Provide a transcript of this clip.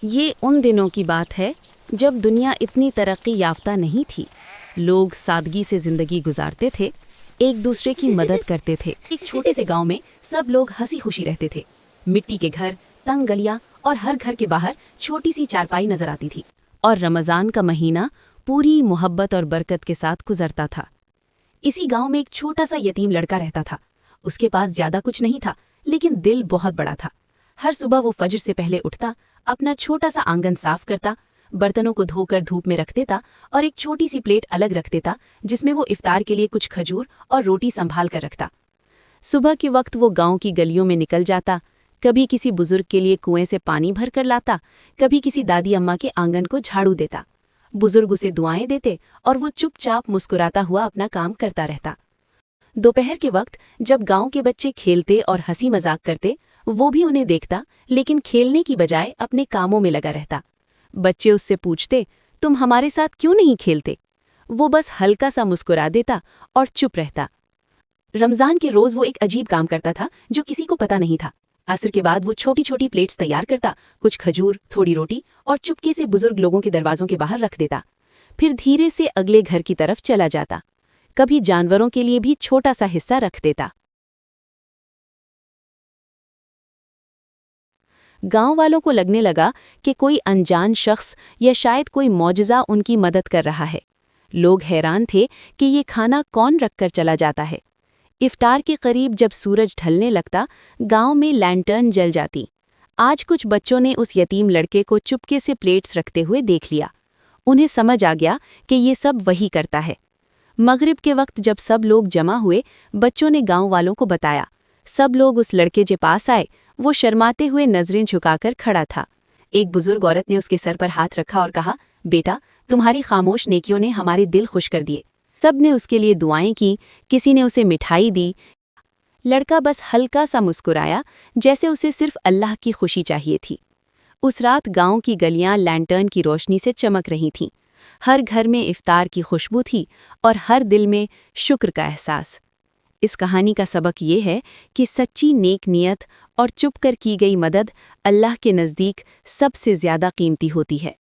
یہ ان دنوں کی بات ہے جب دنیا اتنی ترقی یافتہ نہیں تھی۔ لوگ سادگی سے زندگی گزارتے تھے، ایک دوسرے کی مدد کرتے تھے۔ ایک چھوٹے سے گاؤں میں سب لوگ ہنسی خوشی رہتے تھے۔ مٹی کے گھر، تنگ گلیاں اور ہر گھر کے باہر چھوٹی سی چارپائی نظر آتی تھی، اور رمضان کا مہینہ پوری محبت اور برکت کے ساتھ گزرتا تھا۔ اسی گاؤں میں ایک چھوٹا سا یتیم لڑکا رہتا تھا۔ اس کے پاس زیادہ کچھ نہیں تھا، لیکن دل بہت بڑا تھا۔ ہر صبح وہ فجر سے پہلے اٹھتا، اپنا چھوٹا سا آنگن صاف کرتا، برتنوں کو دھو کر دھوپ میں رکھ دیتا اور ایک چھوٹی سی پلیٹ الگ رکھ دیتا جس میں وہ افطار کے لیے کچھ کھجور اور روٹی سنبھال کر رکھتا۔ صبح کے وقت وہ گاؤں کی گلیوں میں نکل جاتا، کبھی کسی بزرگ کے لیے کنویں سے پانی بھر کر لاتا، کبھی کسی دادی اماں کے آنگن کو جھاڑو دیتا۔ بزرگ اسے دعائیں دیتے اور وہ چپ چاپ مسکراتا ہوا اپنا کام کرتا رہتا۔ دوپہر کے وقت جب گاؤں کے بچے کھیلتے اور ہنسی مذاق کرتے، وہ بھی انہیں دیکھتا، لیکن کھیلنے کی بجائے اپنے کاموں میں لگا رہتا۔ بچے اس سے پوچھتے، تم ہمارے ساتھ کیوں نہیں کھیلتے؟ وہ بس ہلکا سا مسکرا دیتا اور چپ رہتا۔ رمضان کے روز وہ ایک عجیب کام کرتا تھا جو کسی کو پتا نہیں تھا۔ عصر کے بعد وہ چھوٹی چھوٹی پلیٹس تیار کرتا، کچھ کھجور، تھوڑی روٹی اور چپکے سے بزرگ لوگوں کے دروازوں کے باہر رکھ دیتا۔ پھر دھیرے سے اگلے گھر کی طرف چلا جاتا، کبھی جانوروں کے لیے بھی چھوٹا سا حصہ رکھ دیتا۔ گاؤں والوں کو لگنے لگا کہ کوئی انجان شخص یا شاید کوئی معجزہ ان کی مدد کر رہا ہے۔ لوگ حیران تھے کہ یہ کھانا کون رکھ کر چلا جاتا ہے۔ افطار کے قریب جب سورج ڈھلنے لگتا، گاؤں میں لینٹرن جل جاتی۔ آج کچھ بچوں نے اس یتیم لڑکے کو چپکے سے پلیٹس رکھتے ہوئے دیکھ لیا۔ انہیں سمجھ آ گیا کہ یہ سب وہی کرتا ہے۔ مغرب کے وقت جب سب لوگ جمع ہوئے، بچوں نے گاؤں والوں کو بتایا۔ سب لوگ اس لڑکے کے پاس آئے۔ وہ شرماتے ہوئے نظریں جھکا کر کھڑا تھا۔ ایک بزرگ عورت نے اس کے سر پر ہاتھ رکھا اور کہا، بیٹا، تمہاری خاموش نیکیوں نے ہمارے دل خوش کر دیے۔ سب نے اس کے لیے دعائیں کی، کسی نے اسے مٹھائی دی۔ لڑکا بس ہلکا سا مسکرایا، جیسے اسے صرف اللہ کی خوشی چاہیے تھی۔ اس رات گاؤں کی گلیاں لینٹرن کی روشنی سے چمک رہی تھیں۔ ہر گھر میں افطار کی خوشبو تھی اور ہر دل میں شکر کا احساس۔ اس کہانی کا سبق یہ ہے کہ سچی نیک نیت اور چپ کر کی گئی مدد اللہ کے نزدیک سب سے زیادہ قیمتی ہوتی ہے۔